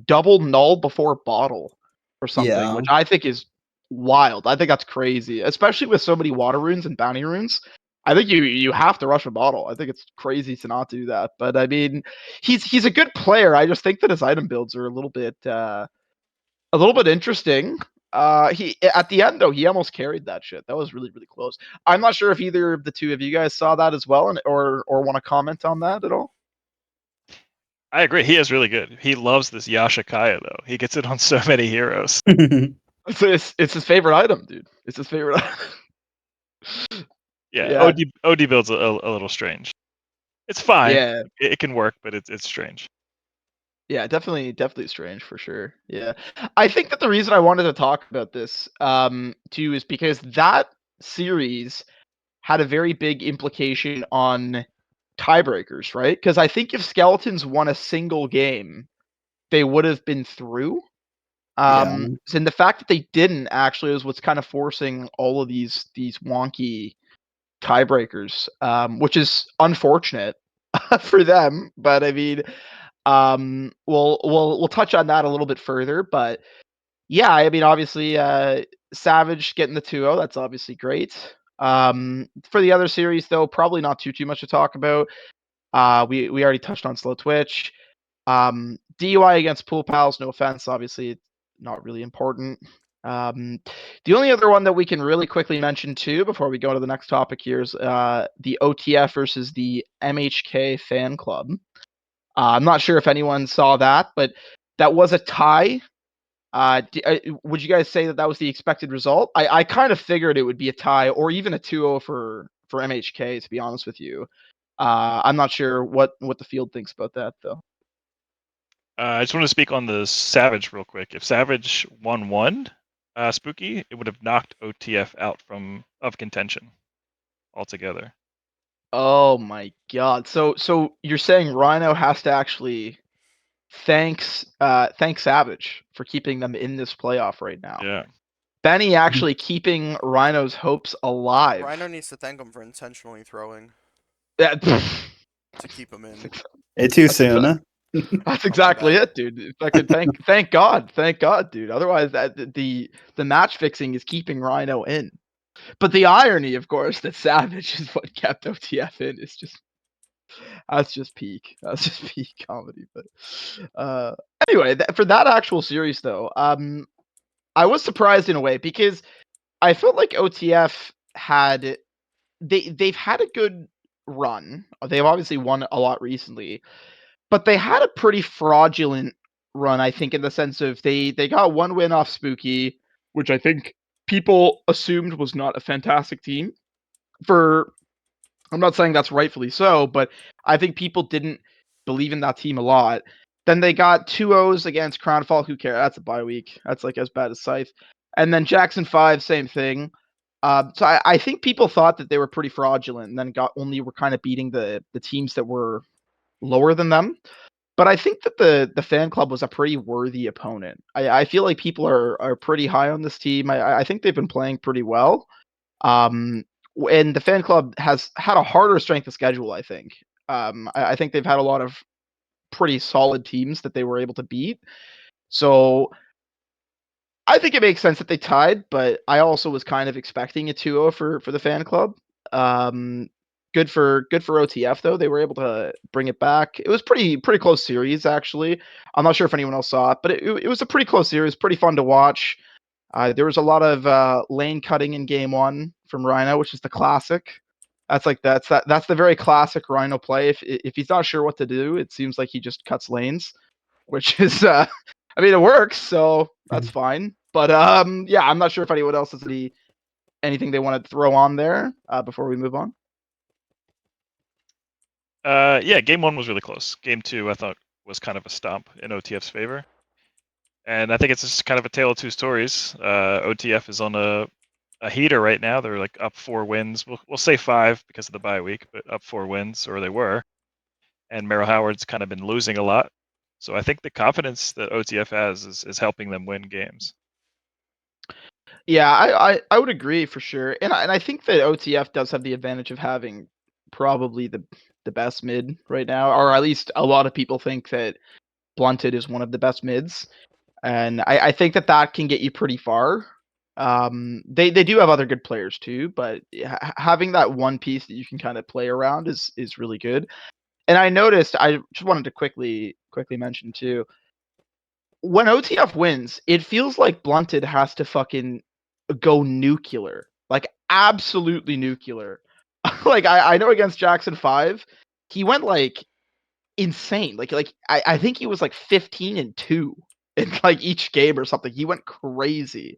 double null before bottle or something, Yeah. which I think is wild. I think that's crazy, especially with so many water runes and bounty runes. I think you have to rush a bottle. I think it's crazy to not do that. But I mean, he's a good player. I just think that his item builds are a little bit interesting. He at the end though, he almost carried that shit. That was really really close. I'm not sure if either of the two of you guys saw that as well, and or want to comment on that at all. I agree. He is really good. He loves this Yashikaya though. He gets it on so many heroes. It's his favorite item, dude. It's his favorite item. Yeah, Yeah, OD builds a little strange. It's fine. yeah, It can work, but it's strange. yeah. Definitely strange for sure. Yeah, I think that the reason I wanted to talk about this too is because that series had a very big implication on tiebreakers, right? Because I think if Skeletons won a single game, they would have been through. Yeah. And the fact that they didn't actually is what's kind of forcing all of these wonky tiebreakers, which is unfortunate for them. But I mean, we'll touch on that a little bit further. But yeah, I mean, obviously, Savage getting the 2-0, that's obviously great. For the other series, though, probably not too much to talk about. We already touched on Slow Twitch. DUI against Pool Pals, no offense, obviously, it's not really important. The only other one that we can really quickly mention too before we go to the next topic here is the OTF versus the MHK fan club. I'm not sure if anyone saw that, but that was a tie. Would you guys say that that was the expected result? I kind of figured it would be a tie or even a 2-0 for MHK, to be honest with you. I'm not sure what the field thinks about that though. I just want to speak on the Savage real quick. If Savage won Spooky, it would have knocked OTF out of contention altogether. Oh my god. So you're saying Rhino has to actually thank Savage for keeping them in this playoff right now. Yeah. Benny actually keeping Rhino's hopes alive. Rhino needs to thank him for intentionally throwing Yeah, to keep him in. It's too that's soon. exactly, Huh? that's Oh, my exactly bad. it, dude. Fucking thank God, dude. Otherwise, the match fixing is keeping Rhino in. But the irony, of course, that Savage is what kept OTF in is just that's just peak. That's just peak comedy. But anyway, for that actual series though, I was surprised in a way because I felt like OTF had they've had a good run. They've obviously won a lot recently, but they had a pretty fraudulent run, I think, in the sense of they got one win off Spooky, which I think people assumed was not a fantastic team. For I'm not saying that's rightfully so, but I think people didn't believe in that team a lot. Then they got 2-0s against Crownfall. Who cares? That's a bye week. That's like as bad as Scythe. And then Jackson 5, same thing. So I think people thought that they were pretty fraudulent and then were kind of beating the teams that were lower than them. But I think that the fan club was a pretty worthy opponent. I feel like people are pretty high on this team. I think they've been playing pretty well. Um, and the fan club has had a harder strength of schedule, I think. I think they've had a lot of pretty solid teams that they were able to beat. So I think it makes sense that they tied, but I also was kind of expecting a 2-0 for the fan club. Um, good for OTF though. They were able to bring it back. It was pretty close series actually. I'm not sure if anyone else saw it, but it was a pretty close series, pretty fun to watch. There was a lot of lane cutting in game one from Rhino, which is the classic. That's the very classic Rhino play. If he's not sure what to do, it seems like he just cuts lanes, which is I mean it works, so that's fine. But yeah, I'm not sure if anyone else has anything they want to throw on there before we move on. Yeah, game 1 was really close. Game 2, I thought, was kind of a stomp in OTF's favor. And I think it's just kind of a tale of two stories. OTF is on a heater right now. They're like up 4 wins. We'll say 5 because of the bye week, but up 4 wins, or they were. And Merrill Howard's kind of been losing a lot. So I think the confidence that OTF has is helping them win games. Yeah, I would agree for sure, and I think that OTF does have the advantage of having probably the best mid right now, or at least a lot of people think that Blunted is one of the best mids, and I think that can get you pretty far. They do have other good players too, but having that one piece that you can kind of play around is really good. And I noticed, I just wanted to quickly mention too, when OTF wins, it feels like Blunted has to fucking go nuclear, like absolutely nuclear. Like I know against Jackson 5, he went like insane. Like I think he was like 15-2 in like each game or something. He went crazy.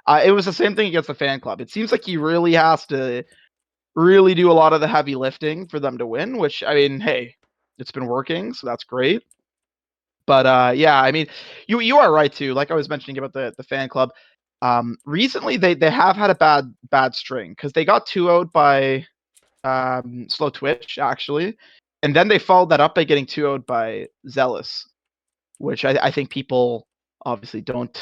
It was the same thing against the fan club. It seems like he really has to really do a lot of the heavy lifting for them to win, which I mean, hey, it's been working, so that's great. But yeah, I mean, you are right too. Like I was mentioning about the fan club. Recently they have had a bad string because they got 2-0'd by Slow Twitch actually, and then they followed that up by getting 2-0'd by Zealous, which I think people obviously don't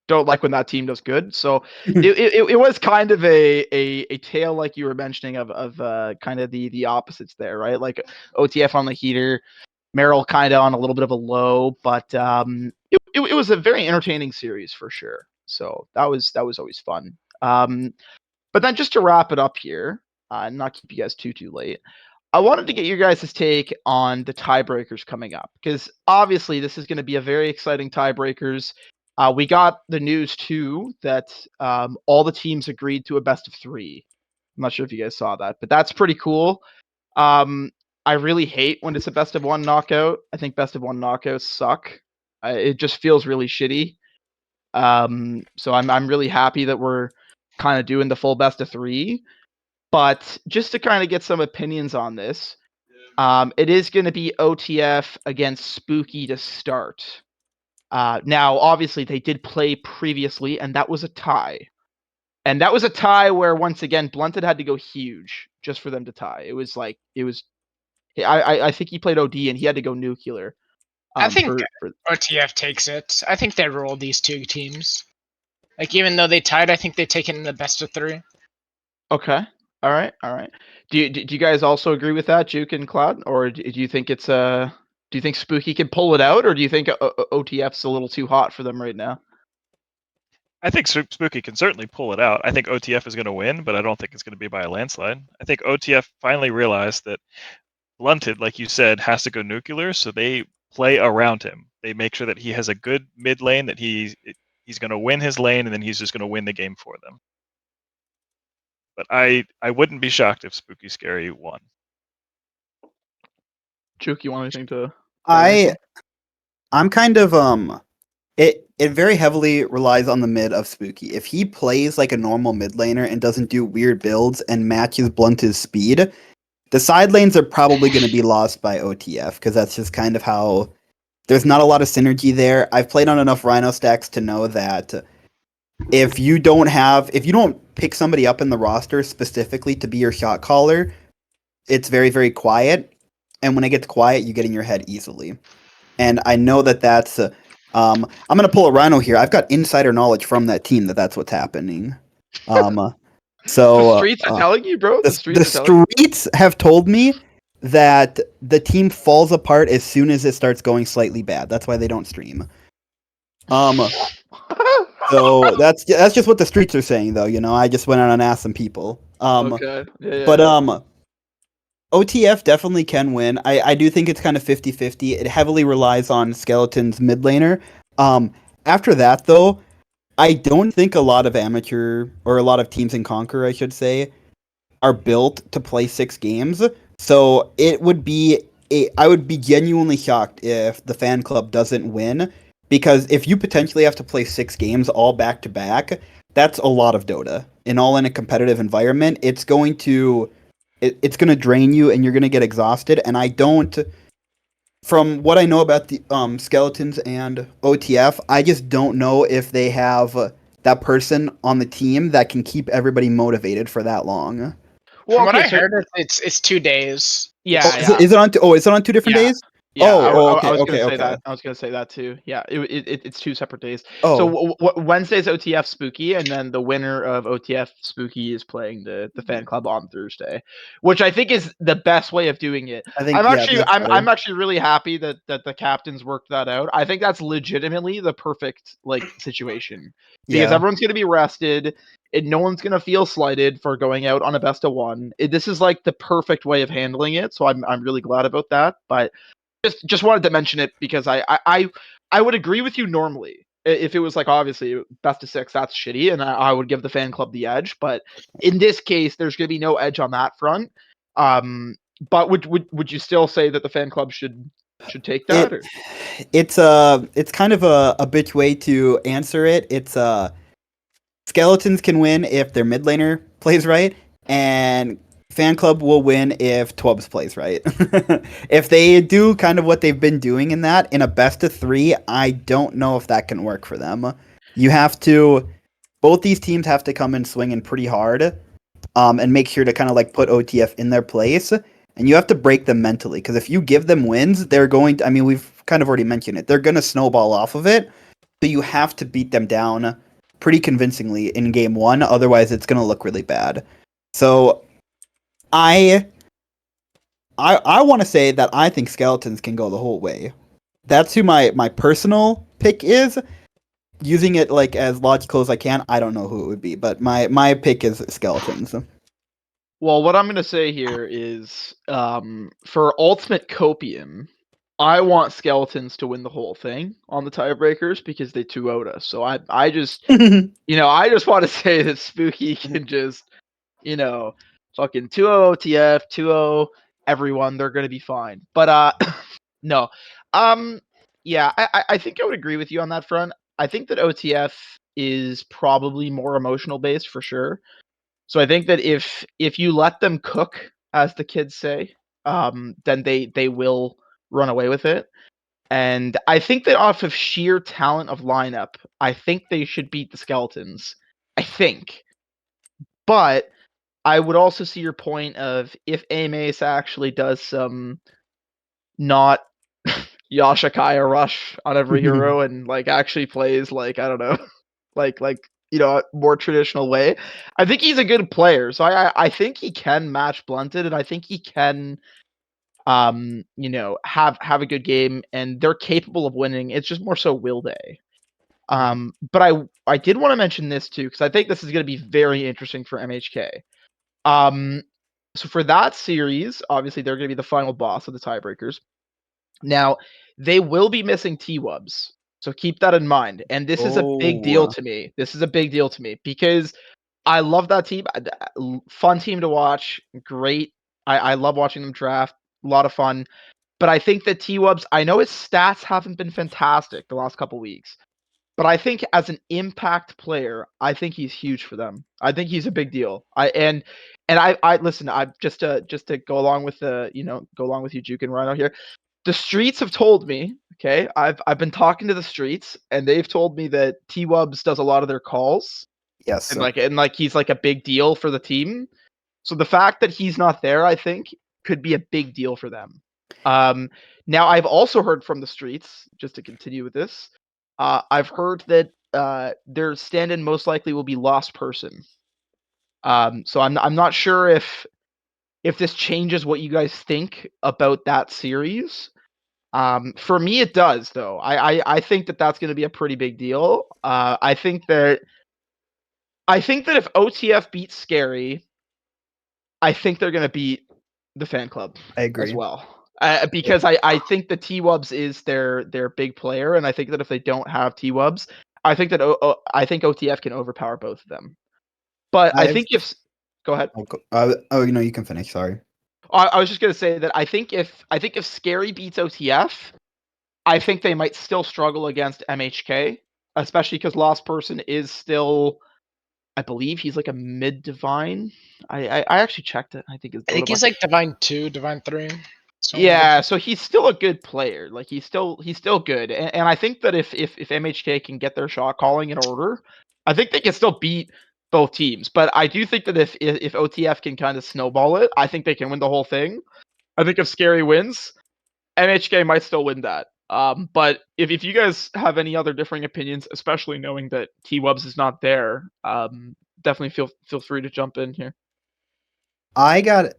like when that team does good. So it was kind of a tale like you were mentioning of kind of the opposites there, right? Like OTF on the heater, Merrill kind of on a little bit of a low, but it was a very entertaining series for sure. So that was always fun. But then just to wrap it up here, and not keep you guys too late, I wanted to get your guys' take on the tiebreakers coming up because obviously this is going to be a very exciting tiebreakers. We got the news too that all the teams agreed to a best of 3. I'm not sure if you guys saw that, but that's pretty cool. I really hate when it's a best of 1 knockout. I think best of 1 knockouts suck. It just feels really shitty. So I'm really happy that we're kind of doing the full best of 3. But just to kind of get some opinions on this, it is going to be OTF against Spooky to start. Now, obviously, they did play previously, and that was a tie. And that was a tie where, once again, Blunted had to go huge just for them to tie. It was like, I think he played OD, and he had to go nuclear. I think For OTF takes it. I think they roll these 2 teams. Like, even though they tied, I think they take it in the best of 3. Okay. All right. Do you guys also agree with that, Juke and ClowD, or do you think it's do you think Spooky can pull it out, or do you think OTF's a little too hot for them right now? I think Spooky can certainly pull it out. I think OTF is going to win, but I don't think it's going to be by a landslide. I think OTF finally realized that Blunted, like you said, has to go nuclear, so they play around him. They make sure that he has a good mid lane, that he's going to win his lane, and then he's just going to win the game for them. But I wouldn't be shocked if Spooky Scary won. Juke, you want anything to? I'm kind of it very heavily relies on the mid of Spooky. If he plays like a normal mid laner and doesn't do weird builds and matches Blunt's speed, the side lanes are probably going to be lost by OTF because that's just kind of how there's not a lot of synergy there. I've played on enough Rhino stacks to know that if you don't pick somebody up in the roster specifically to be your shot caller, it's very, very quiet. And when it gets quiet, you get in your head easily. And I know that's I'm going to pull a Rhino here. I've got insider knowledge from that team that's what's happening. So the streets are telling you, bro. The streets have told me that the team falls apart as soon as it starts going slightly bad. That's why they don't stream. So that's just what the streets are saying, though. You know, I just went out and asked some people. Okay. Yeah, but OTF definitely can win. I do think it's kind of 50-50. It heavily relies on Skeleton's mid laner. After that, though, I don't think a lot of amateur, or a lot of teams in Conqueror, I should say, are built to play 6 games. So it would be I would be genuinely shocked if the fan club doesn't win, because if you potentially have to play 6 games all back to back, that's a lot of Dota. And all in a competitive environment, it's going to it's gonna drain you and you're gonna get exhausted. And I don't, from what I know about the skeletons and OTF, I just don't know if they have that person on the team that can keep everybody motivated for that long. Well, From what okay, I so heard, it's 2 days. yeah, Oh, yeah. is it on? Is it on 2 different Yeah. days? Yeah, Oh, I okay, was gonna okay, say okay. that. I was gonna say that too. Yeah, it's 2 separate days. So Oh, Wednesday's OTF Spooky, and then the winner of OTF Spooky is playing the fan club on Thursday, which I think is the best way of doing it. I think yeah, that's I'm better. actually really happy that the captains worked that out. I think that's legitimately the perfect like situation because Yeah, everyone's gonna be rested. And no one's gonna feel slighted for going out on a best of one. This is like the perfect way of handling it, so I'm really glad about that. But just wanted to mention it because I would agree with you normally if it was like obviously best of 6 that's shitty and I would give the fan club the edge, but in this case there's going to be no edge on that front. But would you still say that the fan club should take that, it or it's kind of a bitch way to answer it. It's skeletons can win if their mid laner plays right, and fan club will win if Twubs plays right. If they do kind of what they've been doing in that in a best of 3, I don't know if that can work for them. You have to both these teams have to come in swinging pretty hard, and make sure to kind of like put OTF in their place. And you have to break them mentally because if you give them wins, they're going to, I mean, we've kind of already mentioned it. They're going to snowball off of it. So you have to beat them down pretty convincingly in game 1. Otherwise, it's going to look really bad. So I I want to say that I think skeletons can go the whole way. That's who my personal pick is. Using it like as logical as I can, I don't know who it would be, but my pick is skeletons. well, what I'm going to say here is for ultimate copium, I want skeletons to win the whole thing on the tiebreakers because they 2-0'd us. So I just I just want to say that Spooky can just, fucking 2-0 OTF, 2-0 everyone. They're gonna be fine. But no, yeah, I think I would agree with you on that front. I think that OTF is probably more emotional based for sure. So I think that if you let them cook, as the kids say, then they will run away with it. And I think that off of sheer talent of lineup, I think they should beat the Skeletons. I think. But I would also see your point of if Amace actually does some not Yashakaya rush on every hero and like actually plays like I don't know, like a more traditional way. I think he's a good player. So I think he can match blunted and I think he can have a good game and they're capable of winning. It's just more so will they. But I did want to mention this too because I think this is going to be very interesting for MHK. Um, so for that series, obviously they're going to be the final boss of the tiebreakers. Now they will be missing T-Wubs, so keep that in mind. And this is a big deal Oh, to me. This is a big deal to me because I love that team. Fun team to watch. Great. I love watching them draft. A lot of fun. But I think that T-Wubs, I know his stats haven't been fantastic the last couple weeks, but I think as an impact player, I think he's huge for them. I think he's a big deal. I listen. I just to go along with go along with you, Juke and Rhino here. The streets have told me. Okay, I've been talking to the streets, and they've told me that T-Wubs does a lot of their calls, yes. and he's like a big deal for the team. So the fact that he's not there, I think, could be a big deal for them. Um, Now I've also heard from the streets, just to continue with this, I've heard that their stand-in most likely will be Lost Person. So I'm not sure if this changes what you guys think about that series. For me, it does though. I think that that's going to be a pretty big deal. I think that if OTF beats Scary, I think they're gonna beat the fan club I as agree. well. Because I think the T-Wubs is their big player, and I think that if they don't have T-Wubs, I think that I think OTF can overpower both of them. But I I've think if go ahead. you can finish. Sorry. I was just gonna say that I think if Scary beats OTF, I think they might still struggle against MHK, especially because Lost Person is still I believe he's like a mid divine. I actually checked it. I think it's I think he's like Divine 2, Divine 3. yeah, so he's still a good player. Like he's still good, and I think that if MHK can get their shot calling in order, I think they can still beat both teams. But I do think that if OTF can kind of snowball it, I think they can win the whole thing. I think if Scary wins, MHK might still win that. But if you guys have any other differing opinions, especially knowing that T-Wubs is not there, definitely feel free to jump in here. I got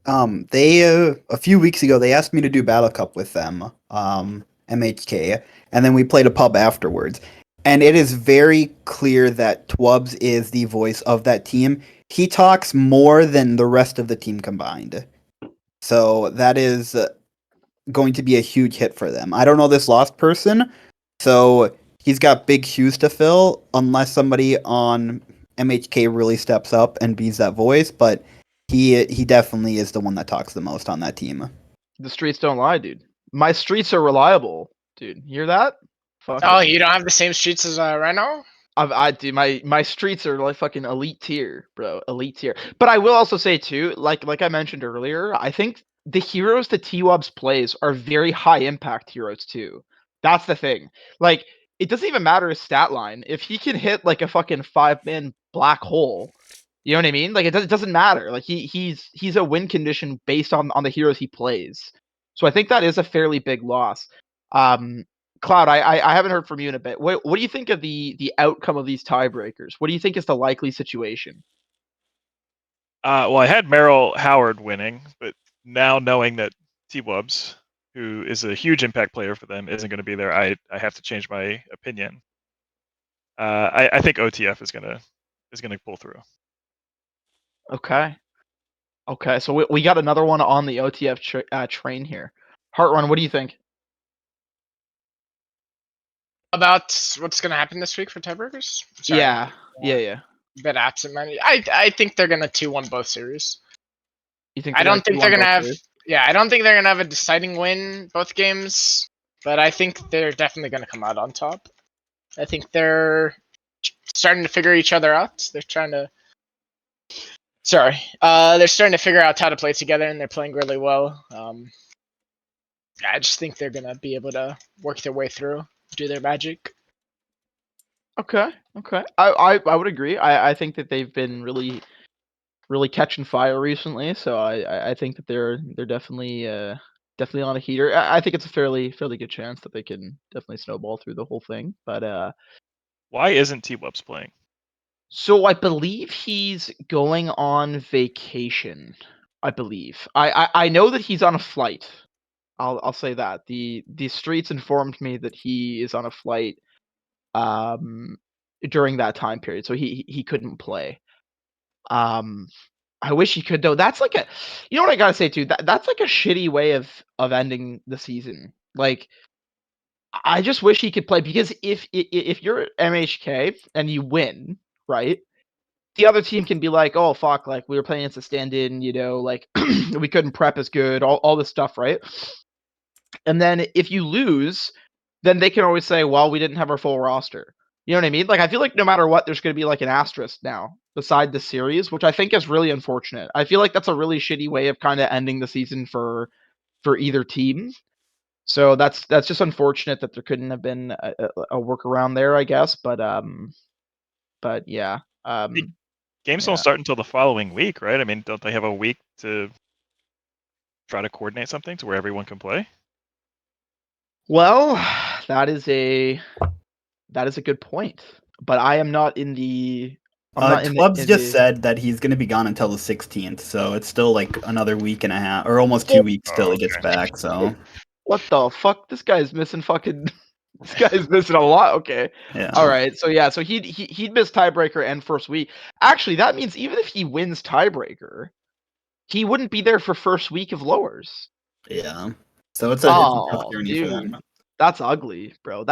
they a few weeks ago they asked me to do Battle Cup with them, MHK, and then we played a pub afterwards. And it is very clear that Twubs is the voice of that team. He talks more than the rest of the team combined. So that is going to be a huge hit for them. I don't know this lost person, so he's got big shoes to fill unless somebody on MHK really steps up and bees that voice, but he definitely is the one that talks the most on that team. The streets don't lie, dude. My streets are reliable, dude. You hear that? Fuck Oh, yeah. you don't have the same streets as Reno? I do my streets are like fucking elite tier, bro. Elite tier. But I will also say too, like I mentioned earlier, I think the heroes that T-Wubs plays are very high impact heroes too. That's the thing. Like, it doesn't even matter his stat line. If he can hit like a fucking 5-man black hole, you know what I mean? Like it doesn't matter. Like he's a win condition based on the heroes he plays. So I think that is a fairly big loss. Um ClowD, I haven't heard from you in a bit. What do you think of the outcome of these tiebreakers? What do you think is the likely situation? Well, I had Merrill Howard winning, but now knowing that T-Wubs, who is a huge impact player for them, isn't going to be there, I have to change my opinion. I think OTF is gonna pull through. Okay. Okay, so we got another one on the OTF train here. Hartrun, what do you think? About what's gonna happen this week for tiebreakers? Sorry, Yeah, yeah. a bit absent-minded. I think they're gonna 2-1 both series. You think I they're gonna don't think they're 2-1 gonna both have. series? Yeah, I don't think they're gonna have a deciding win both games, but I think they're definitely gonna come out on top. I think they're starting to figure each other out. They're trying to. Sorry, they're starting to figure out how to play together, and they're playing really well. I just think they're gonna be able to work their way through, do their magic. Okay, okay. I would agree. I think that they've been really catching fire recently, so I think that they're definitely on a heater. I think it's a fairly good chance that they can definitely snowball through the whole thing. But Why isn't T-Wubs playing? so I believe he's going on vacation. I believe. I know that he's on a flight. I'll say that. The streets informed me that he is on a flight um during that time period, so he couldn't play. Um I wish he could though. That's like a, you know what I gotta say too. That's like a shitty way of ending the season. Like I just wish he could play because if you're MHK and you win, right? The other team can be like, oh fuck, like we were playing against a stand-in, you know, like we couldn't prep as good, all this stuff, right? And then if you lose, then they can always say, well, we didn't have our full roster. You know what I mean? Like I feel like no matter what, there's going to be like an asterisk now beside the series, which I think is really unfortunate. I feel like that's a really shitty way of kind of ending the season for either team. So that's just unfortunate that there couldn't have been a workaround there, I guess. But yeah, Games don't yeah. start until the following week, right? I mean, don't they have a week to try to coordinate something to where everyone can play? Well, that is a good point. But I am not in the. I'm not in the. Twubs just said that he's going to be gone until the 16th, so it's still like another week and a half, or almost 2 weeks till Oh, he gets okay. back. So What the fuck? This guy's missing fucking. This guy's missing a lot. Okay. yeah, All right. So yeah. So he'd miss tiebreaker and first week. Actually, that means even if he wins tiebreaker, he wouldn't be there for first week of lowers. yeah. So it's a tough Oh, journey for dude, them. that's ugly, bro.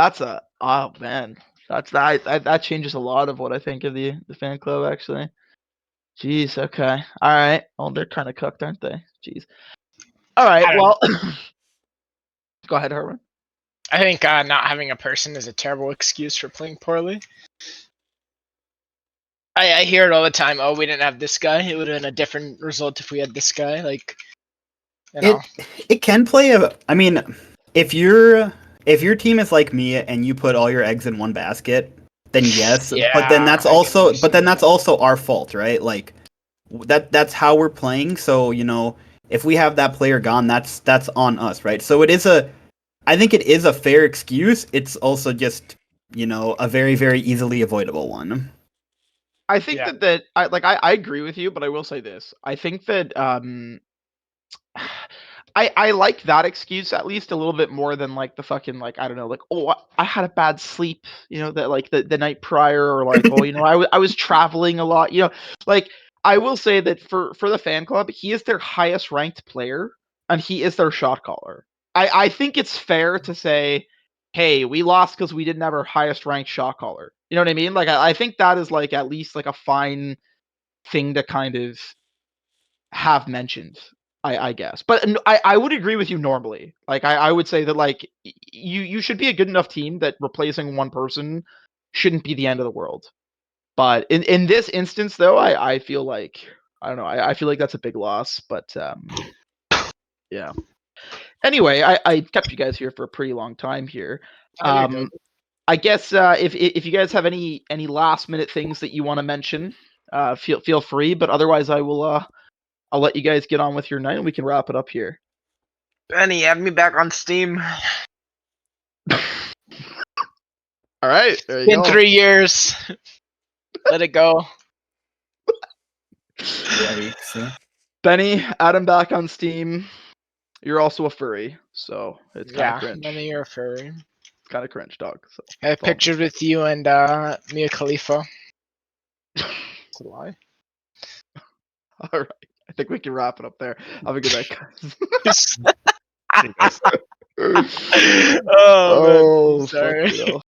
Oh man, that changes a lot of what I think of the fan club actually. Jeez. Okay. All right. Well, they're kind of cooked, aren't they? Jeez. All right. I don't. Well, go ahead, Herman. I think not having a person is a terrible excuse for playing poorly. I hear it all the time. Oh, we didn't have this guy. It would have been a different result if we had this guy. Like, you know. It can play a. I mean, if your team is like me and you put all your eggs in one basket, then yes. But then Yeah, that's I get what also you're saying. also our fault, right? Like that's how we're playing. So if we have that player gone, that's on us, right? So it is a. I think it is a fair excuse. It's also just a very very easily avoidable one. I think Yeah. that I agree with you, but I will say this. I think that I like that excuse at least a little bit more than like the fucking like I don't know like oh I had a bad sleep that like the night prior or like oh I was traveling a lot like I will say that for the fan club he is their highest ranked player and he is their shot caller. I think it's fair to say hey we lost because we didn't have our highest ranked shot caller. You know what I mean? Like I think that is like at least like a fine thing to kind of have mentioned, I guess. But I would agree with you normally. Like I would say that like you should be a good enough team that replacing one person shouldn't be the end of the world. But in this instance though, I feel like I don't know, I feel like that's a big loss. But yeah. Anyway, I kept you guys here for a pretty long time here. Oh, you're good. I guess if you guys have any last minute things that you want to mention, feel free. But otherwise, I'll let you guys get on with your night and we can wrap it up here. Benny, add me back on Steam. All right, there you Been go. 3 years. Let it go. Yikes. Benny, add him back on Steam. You're also a furry, so it's kind of Yeah, cringe. Benny, you're a furry. It's kind of cringe, dog. So I have that's all I'm pictures with you and Mia Khalifa. It's a lie. all right. I think we can wrap it up there. Have a good night, See you guys. guys. Oh man, oh, sorry. fuck.